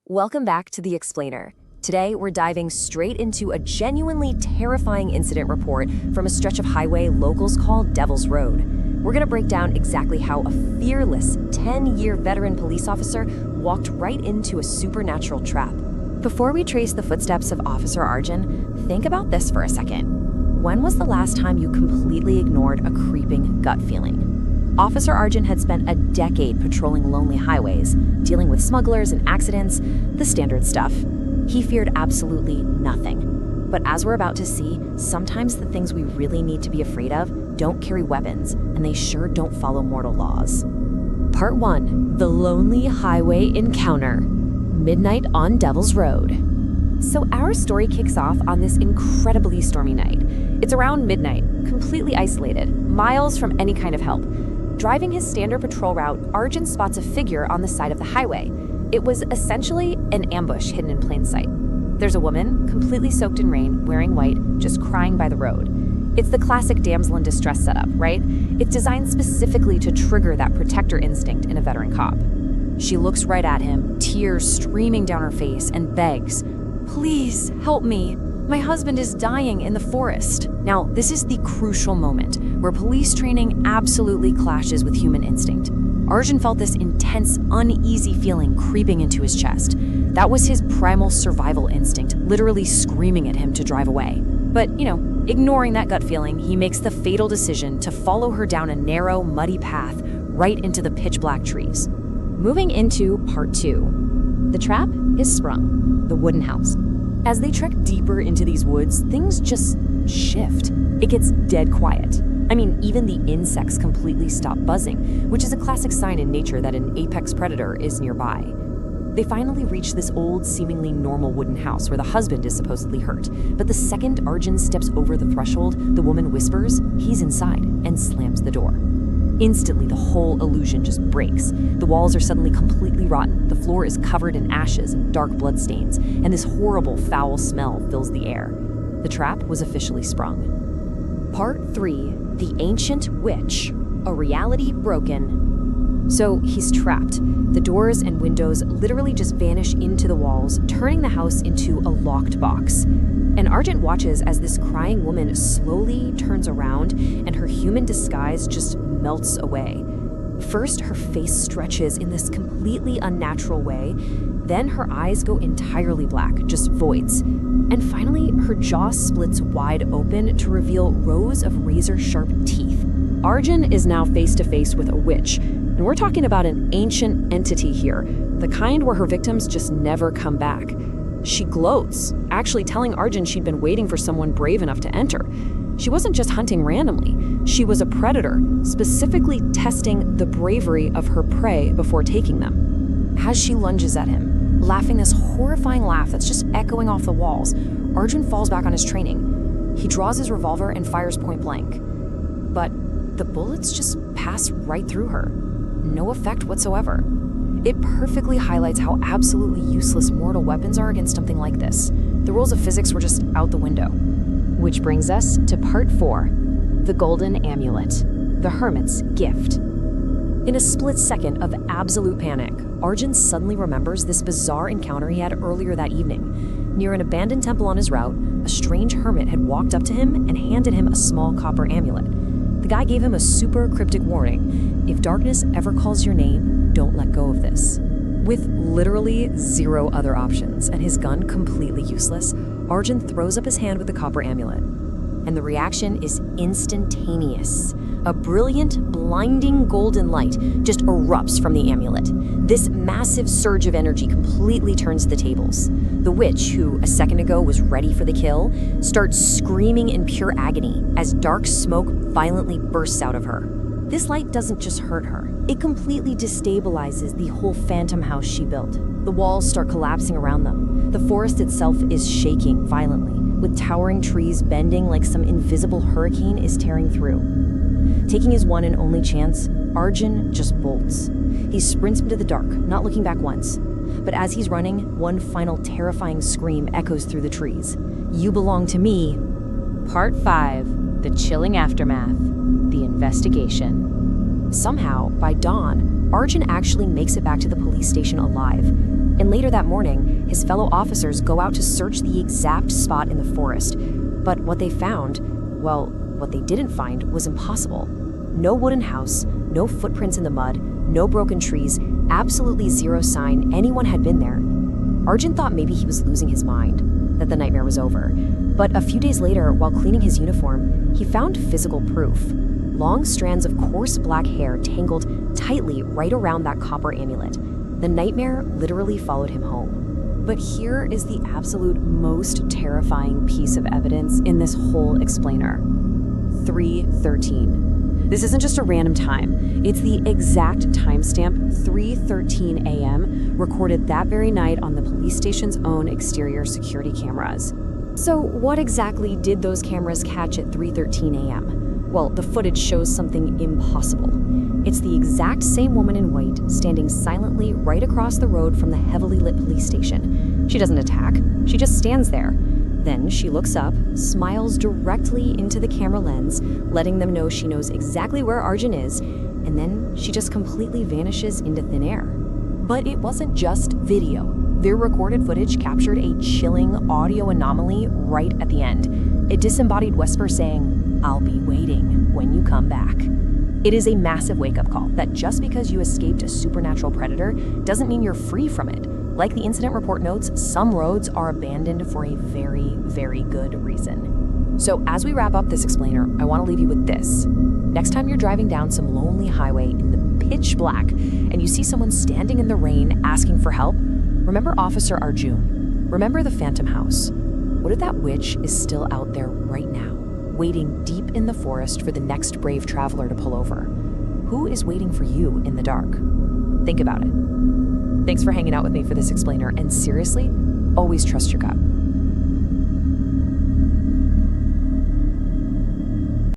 Welcome back to The Explainer. Today, we're diving straight into a genuinely terrifying incident report from a stretch of highway locals call Devil's Road. We're going to break down exactly how a fearless 10-year veteran police officer walked right into a supernatural trap. Before we trace the footsteps of Officer Arjun, think about this for a second. When was the last time you completely ignored a creeping gut feeling? Officer Arjun had spent a decade patrolling lonely highways, dealing with smugglers and accidents, the standard stuff. He feared absolutely nothing. But as we're about to see, sometimes the things we really need to be afraid of don't carry weapons, and they sure don't follow mortal laws. Part 1. The Lonely Highway Encounter. Midnight on Devil's Road. So our story kicks off on this incredibly stormy night. It's around midnight, completely isolated, miles from any kind of help. Driving his standard patrol route, Arjun spots a figure on the side of the highway. It was essentially an ambush hidden in plain sight. There's a woman, completely soaked in rain, wearing white, just crying by the road. It's the classic damsel in distress setup, right? It's designed specifically to trigger that protector instinct in a veteran cop. She looks right at him, tears streaming down her face, and begs, "Please, help me. My husband is dying in the forest." Now, this is the crucial moment where police training absolutely clashes with human instinct. Arjun felt this intense, uneasy feeling creeping into his chest. That was his primal survival instinct, literally screaming at him to drive away. But, ignoring that gut feeling, he makes the fatal decision to follow her down a narrow, muddy path right into the pitch-black trees. Moving into Part 2. The trap is sprung. The wooden house. As they trek deeper into these woods, things just shift. It gets dead quiet. Even the insects completely stop buzzing, which is a classic sign in nature that an apex predator is nearby. They finally reach this old, seemingly normal wooden house where the husband is supposedly hurt. But the second Arjun steps over the threshold, the woman whispers, he's inside, and slams the door. Instantly, the whole illusion just breaks. The walls are suddenly completely rotten, the floor is covered in ashes and dark bloodstains, and this horrible, foul smell fills the air. The trap was officially sprung. Part 3. The Ancient Witch. A reality broken. So he's trapped. The doors and windows literally just vanish into the walls, turning the house into a locked box. And Arjun watches as this crying woman slowly turns around and her human disguise just melts away. First, her face stretches in this completely unnatural way. Then her eyes go entirely black, just voids. And finally, her jaw splits wide open to reveal rows of razor-sharp teeth. Arjun is now face-to-face with a witch, and we're talking about an ancient entity here, the kind where her victims just never come back. She gloats, actually telling Arjun she'd been waiting for someone brave enough to enter. She wasn't just hunting randomly. She was a predator, specifically testing the bravery of her prey before taking them. As she lunges at him, laughing this horrifying laugh that's just echoing off the walls, Arjun falls back on his training. He draws his revolver and fires point blank. But the bullets just pass right through her. No effect whatsoever. It perfectly highlights how absolutely useless mortal weapons are against something like this. The rules of physics were just out the window. Which brings us to Part 4. The Golden Amulet. The Hermit's Gift. In a split second of absolute panic, Arjun suddenly remembers this bizarre encounter he had earlier that evening. Near an abandoned temple on his route, a strange hermit had walked up to him and handed him a small copper amulet. The guy gave him a super cryptic warning: if darkness ever calls your name, don't let go of this. With literally zero other options and his gun completely useless, Arjun throws up his hand with the copper amulet. And the reaction is instantaneous. A brilliant, blinding golden light just erupts from the amulet. This massive surge of energy completely turns the tables. The witch, who a second ago was ready for the kill, starts screaming in pure agony as dark smoke violently bursts out of her. This light doesn't just hurt her. It completely destabilizes the whole phantom house she built. The walls start collapsing around them. The forest itself is shaking violently, with towering trees bending like some invisible hurricane is tearing through. Taking his one and only chance, Arjun just bolts. He sprints into the dark, not looking back once. But as he's running, one final terrifying scream echoes through the trees. "You belong to me." Part 5. The Chilling Aftermath. The Investigation. Somehow, by dawn, Arjun actually makes it back to the police station alive. And later that morning, his fellow officers go out to search the exact spot in the forest. But what they found, well, what they didn't find was impossible. No wooden house, no footprints in the mud, no broken trees, absolutely zero sign anyone had been there. Arjun thought maybe he was losing his mind, that the nightmare was over. But a few days later, while cleaning his uniform, he found physical proof. Long strands of coarse black hair tangled tightly right around that copper amulet. The nightmare literally followed him home. But here is the absolute most terrifying piece of evidence in this whole explainer. 3:13. This isn't just a random time. It's the exact timestamp, 3:13 a.m., recorded that very night on the police station's own exterior security cameras. So what exactly did those cameras catch at 3:13 a.m.? Well, the footage shows something impossible. It's the exact same woman in white standing silently right across the road from the heavily lit police station. She doesn't attack, she just stands there. Then she looks up, smiles directly into the camera lens, letting them know she knows exactly where Arjun is, and then she just completely vanishes into thin air. But it wasn't just video. Their recorded footage captured a chilling audio anomaly right at the end. It disembodied Wesper saying, "I'll be waiting when you come back." It is a massive wake-up call that just because you escaped a supernatural predator doesn't mean you're free from it. Like the incident report notes, some roads are abandoned for a very, very good reason. So as we wrap up this explainer, I want to leave you with this. Next time you're driving down some lonely highway in the pitch black and you see someone standing in the rain asking for help, remember Officer Arjun. Remember the Phantom House. What if that witch is still out there right now, waiting deep in the forest for the next brave traveler to pull over? Who is waiting for you in the dark? Think about it. Thanks for hanging out with me for this explainer, and seriously, always trust your gut.